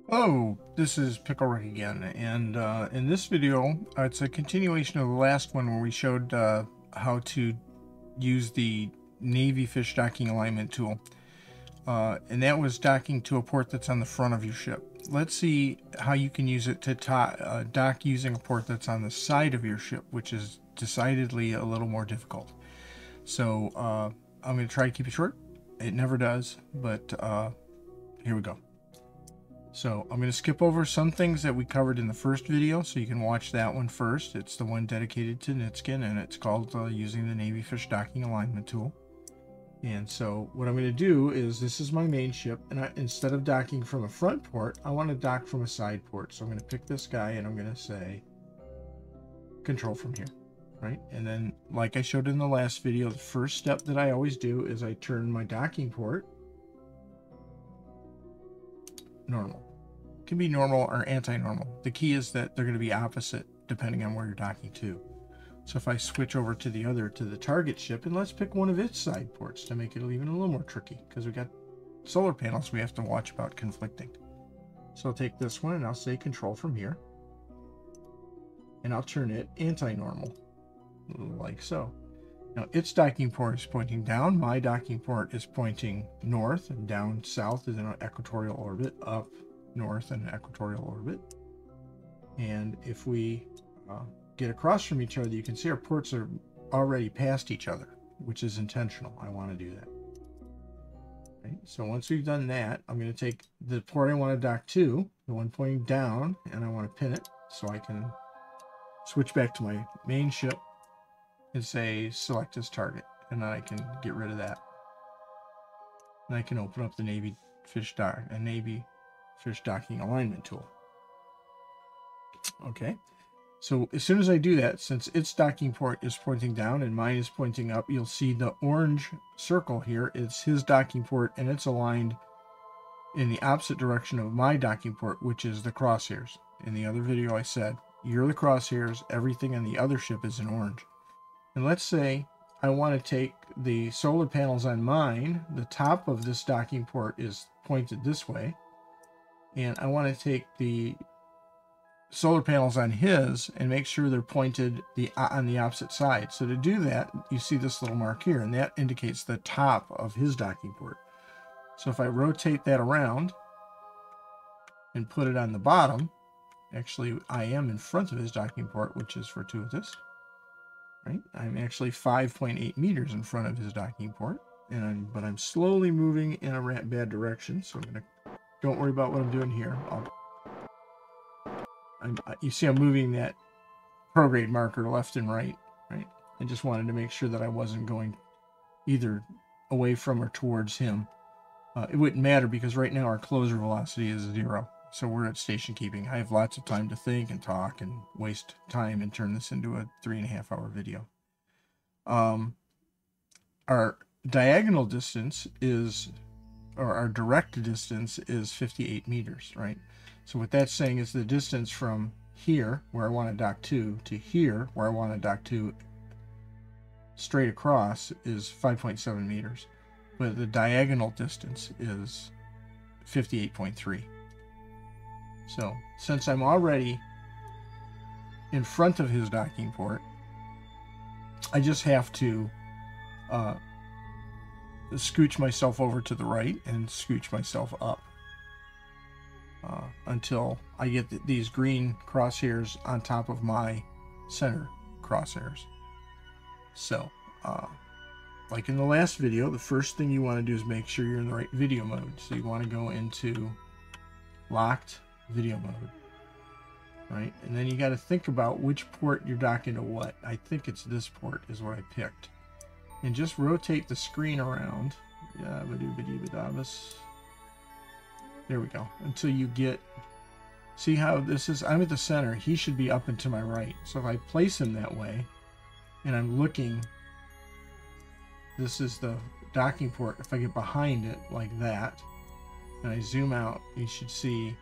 Hello, this is Pickle again, and in this video, it's a continuation of the last one where we showed how to use the Navy fish docking alignment tool, and that was docking to a port that's on the front of your ship. Let's see how you can use it to dock using a port that's on the side of your ship, which is decidedly a little more difficult. So I'm going to try to keep it short. It never does, but here we go. So I'm going to skip over some things that we covered in the first video, so you can watch that one first. It's the one dedicated to Nitzki, and it's called using the Navy fish docking alignment tool. And so what I'm going to do is, this is my main ship, and instead of docking from a front port, I want to dock from a side port. So I'm going to pick this guy, and I'm going to say control from here, right? And then, like I showed in the last video, the first step that I always do is I turn my docking port normal. Can be normal or anti-normal. The key is that they're going to be opposite depending on where you're docking to. So if I switch over to the target ship, and let's pick one of its side ports to make it even a little more tricky, because we got solar panels we have to watch about conflicting. So I'll take this one and I'll say control from here, and I'll turn it anti-normal, like so. Now its docking port is pointing down, my docking port is pointing north, and down south is in an equatorial orbit, up north in an equatorial orbit. And if we get across from each other, you can see our ports are already past each other, which is intentional. I want to do that. Okay, so once we've done that, I'm going to take the port I want to dock to, the one pointing down, and I want to pin it so I can switch back to my main ship and say select as target, and then I can get rid of that. And I can open up the Navy fish docking alignment tool. Okay, so as soon as I do that, since its docking port is pointing down and mine is pointing up, you'll see the orange circle here. It's his docking port, and it's aligned in the opposite direction of my docking port, which is the crosshairs. In the other video I said, you're the crosshairs, everything on the other ship is in orange. And let's say I want to take the solar panels on mine, the top of this docking port is pointed this way, and I want to take the solar panels on his and make sure they're pointed on the opposite side. So to do that, you see this little mark here, and that indicates the top of his docking port. So if I rotate that around and put it on the bottom, actually I am in front of his docking port, which is fortuitous, right? I'm actually 5.8 meters in front of his docking port, but I'm slowly moving in a bad direction. So don't worry about what I'm doing here. You see I'm moving that prograde marker left and right? I just wanted to make sure that I wasn't going either away from or towards him. It wouldn't matter because right now our closer velocity is 0. So we're at station keeping. I have lots of time to think and talk and waste time and turn this into a 3.5-hour video. Our diagonal distance is, or our direct distance is 58 meters, right? So what that's saying is the distance from here, where I want to dock to here, where I want to dock to straight across, is 5.7 meters. But the diagonal distance is 58.3. So since I'm already in front of his docking port, I just have to scooch myself over to the right and scooch myself up until I get these green crosshairs on top of my center crosshairs. So like in the last video, the first thing you want to do is make sure you're in the right video mode. So you want to go into locked video mode, right? And then you got to think about which port you're docking to what. I think it's this port is what I picked. And just rotate the screen around. There we go. Until you get, see how this is, I'm at the center. He should be up and to my right. So if I place him that way and I'm looking, this is the docking port. If I get behind it like that and I zoom out, you should see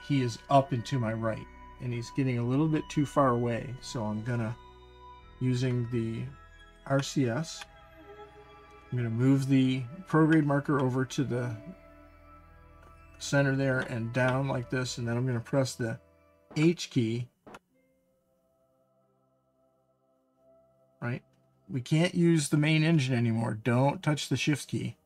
he is up and to my right, and he's getting a little bit too far away. So I'm gonna, using the RCS, I'm gonna move the prograde marker over to the center there and down like this, and then I'm going to press the H key. Right? We can't use the main engine anymore. Don't touch the shift key.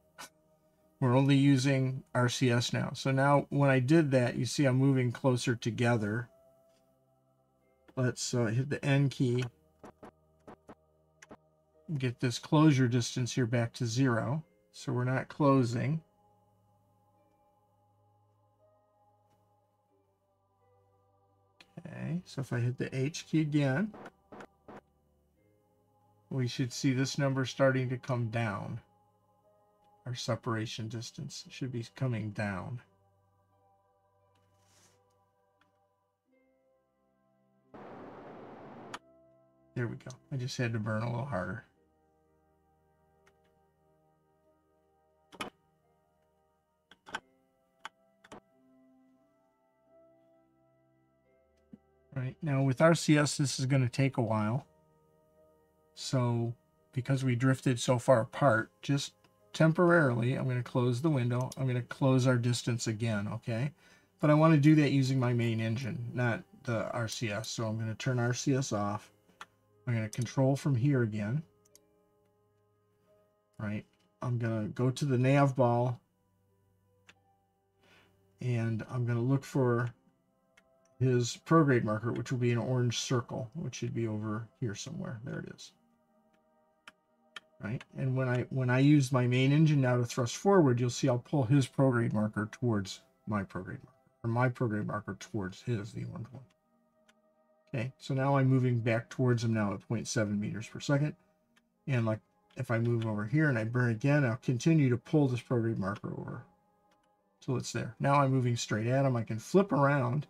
We're only using RCS now. So now when I did that, you see I'm moving closer together. Let's hit the N key. Get this closure distance here back to 0. So we're not closing. Okay, so if I hit the H key again, we should see this number starting to come down. Our separation distance should be coming down. There we go. I just had to burn a little harder. Right, now with RCS, this is going to take a while. So because we drifted so far apart, just temporarily, I'm going to close the window. I'm going to close our distance again, okay? But I want to do that using my main engine, not the RCS. So I'm going to turn RCS off. I'm going to control from here again. Right, I'm going to go to the nav ball, and I'm going to look for his prograde marker, which will be an orange circle, which should be over here somewhere. There it is. Right, and when I use my main engine now to thrust forward, you'll see I'll pull his prograde marker towards my prograde marker, or my prograde marker towards his, the orange one. Okay, so now I'm moving back towards him now at 0.7 meters per second. And like if I move over here and I burn again, I'll continue to pull this prograde marker over till it's there. Now I'm moving straight at him. I can flip around.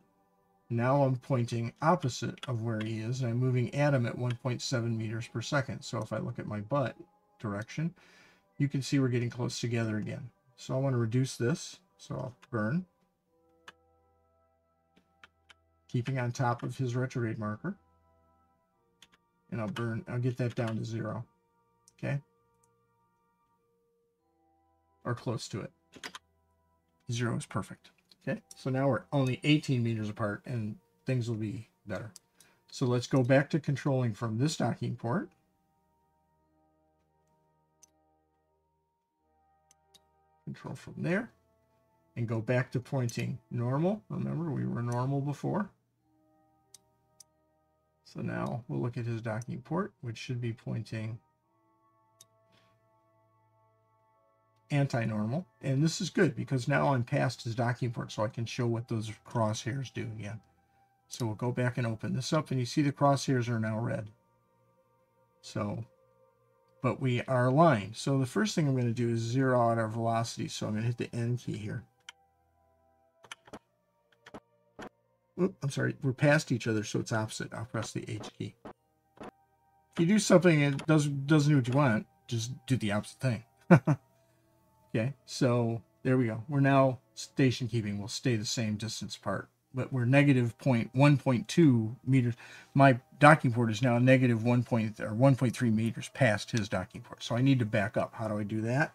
Now I'm pointing opposite of where he is, and I'm moving at him at 1.7 meters per second. So if I look at my butt direction, you can see we're getting close together again. So I want to reduce this. So I'll burn, keeping on top of his retrograde marker. And I'll get that down to 0. Okay? Or close to it. 0 is perfect. Okay, so now we're only 18 meters apart and things will be better. So let's go back to controlling from this docking port. Control from there and go back to pointing normal. Remember, we were normal before. So now we'll look at his docking port, which should be pointing anti-normal, and this is good because now I'm past his docking port, so I can show what those crosshairs do again. So we'll go back and open this up, and you see the crosshairs are now red. So, but we are aligned. So the first thing I'm going to do is zero out our velocity. So I'm going to hit the N key here. Oop, I'm sorry, we're past each other, so it's opposite. I'll press the H key. If you do something and it doesn't do what you want, just do the opposite thing. Okay, so there we go. We're now station keeping. We'll stay the same distance apart, but we're negative 1.2 meters. My docking port is now negative 1.3 meters past his docking port. So I need to back up. How do I do that?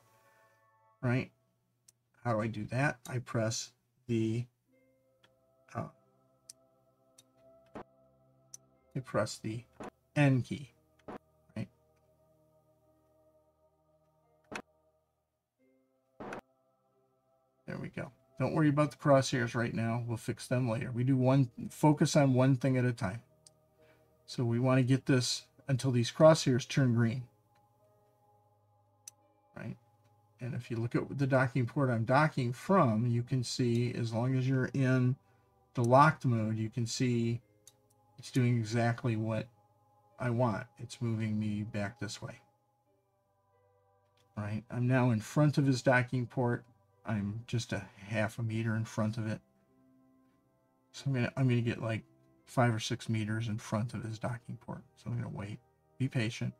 Right? How do I do that? I press the N key. There we go. Don't worry about the crosshairs right now. We'll fix them later. We do focus on one thing at a time. So we want to get this until these crosshairs turn green. Right? And if you look at the docking port I'm docking from, you can see as long as you're in the locked mode, you can see it's doing exactly what I want. It's moving me back this way. Right? I'm now in front of his docking port. I'm just a half a meter in front of it. So I'm gonna get like 5 or 6 meters in front of his docking port. So I'm gonna wait. Be patient.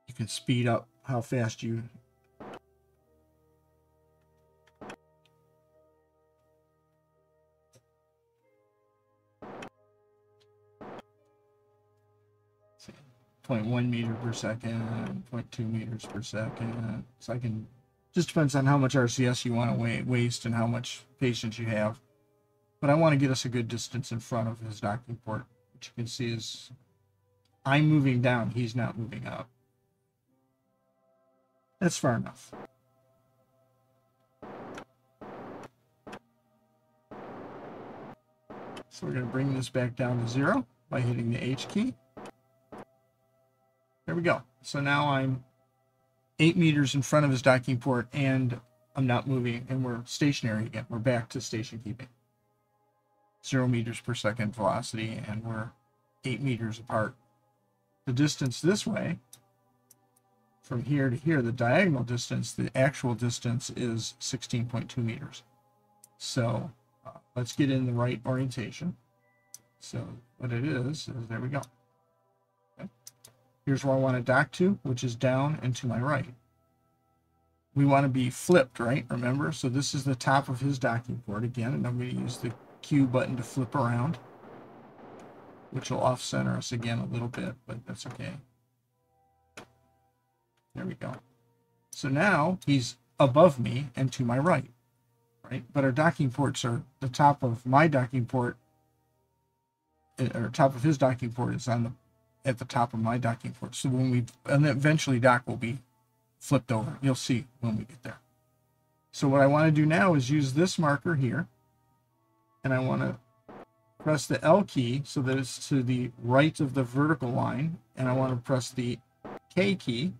You can speed up how fast you 0.1 meter per second, 0.2 meters per second. So I can, just depends on how much RCS you want to waste and how much patience you have. But I want to get us a good distance in front of his docking port, which you can see is I'm moving down, he's not moving up. That's far enough. So we're going to bring this back down to 0 by hitting the H key. There we go. So now I'm 8 meters in front of his docking port and I'm not moving, and we're stationary again. We're back to station keeping. 0 meters per second velocity, and we're 8 meters apart. The distance this way, from here to here, the diagonal distance, the actual distance is 16.2 meters. So let's get in the right orientation. So what it is there we go. Okay. Here's where I want to dock to, which is down and to my right. We want to be flipped, right? Remember? So this is the top of his docking port again, and I'm going to use the Q button to flip around, which will off-center us again a little bit, but that's okay. There we go. So now he's above me and to my right, right? But our docking ports are the top of my docking port, or top of his docking port is on at the top of my docking port. So when we eventually dock, will be flipped over. You'll see when we get there. So what I want to do now is use this marker here, and I want to press the L key so that it's to the right of the vertical line, and I want to press the K key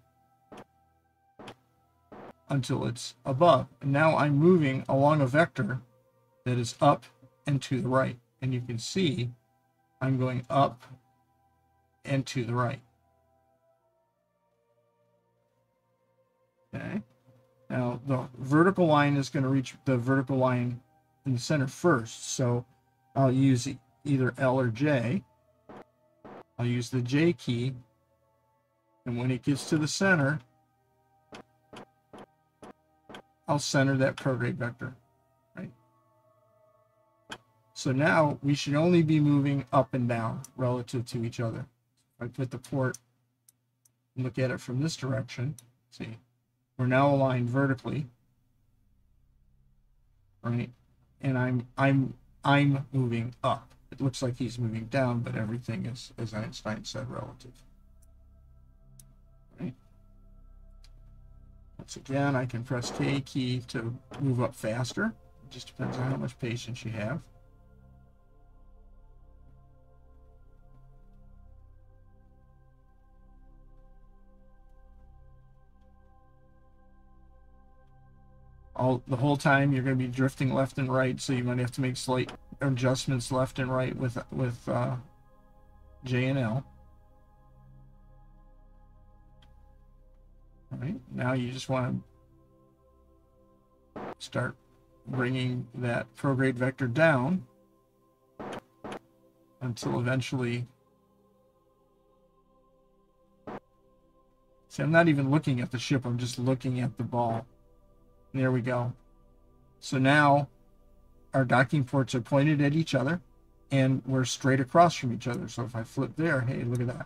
until it's above. And now I'm moving along a vector that is up and to the right, and you can see I'm going up and to the right. Okay. Now the vertical line is going to reach the vertical line in the center first, so I'll use either L or J. I'll use the J key, and when it gets to the center, I'll center that prograde vector, right? So now we should only be moving up and down relative to each other. If I put the port and look at it from this direction, see, we're now aligned vertically, right? And I'm moving up. It looks like he's moving down, but everything is, as Einstein said, relative. Right? Once again, I can press K key to move up faster. It just depends on how much patience you have. The whole time you're going to be drifting left and right, so you might have to make slight adjustments left and right with J and L. All right, now you just want to start bringing that prograde vector down until eventually. See, I'm not even looking at the ship, I'm just looking at the ball. There we go. So now our docking ports are pointed at each other and we're straight across from each other. So if I flip there, hey, look at that.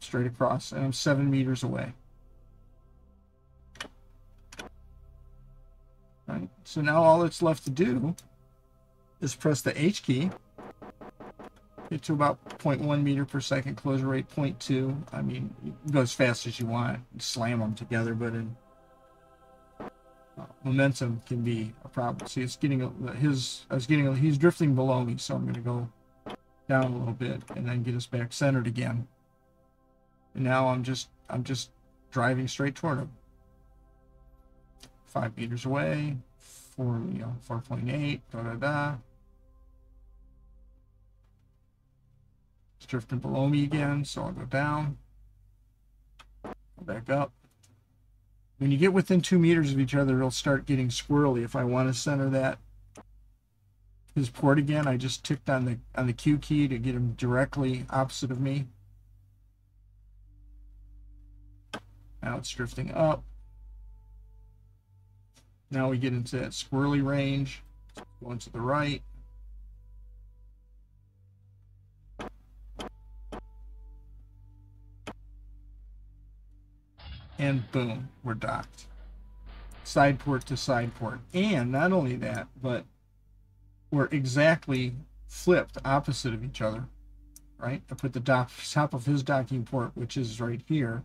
Straight across, and I'm 7 meters away. Right? So now all that's left to do is press the H key, get to about 0.1 meter per second, closure rate 0.2. I mean, you can go as fast as you want, slam them together, but in momentum can be a problem. See, it's getting he's drifting below me, so I'm going to go down a little bit and then get us back centered again. And now I'm just driving straight toward him. 5 meters away, 4.8, It's drifting below me again, so I'll go down, go back up. When you get within 2 meters of each other, it'll start getting squirrely. If I want to center his port again, I just ticked on the Q key to get him directly opposite of me. Now it's drifting up. Now we get into that squirrely range. Going to the right. and boom, we're docked. Side port to side port. And not only that, but we're exactly flipped opposite of each other, right? I put the top of his docking port, which is right here,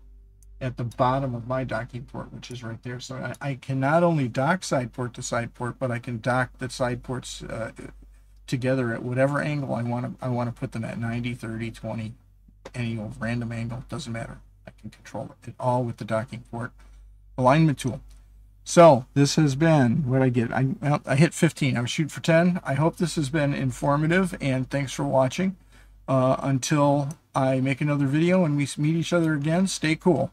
at the bottom of my docking port, which is right there. So I can not only dock side port to side port, but I can dock the side ports together at whatever angle I want to put them at, 90, 30, 20, any old random angle, doesn't matter. I can control it all with the docking port alignment tool. So this has been what I get. I hit 15. I was shooting for 10. I hope this has been informative, and thanks for watching. Until I make another video and we meet each other again, stay cool.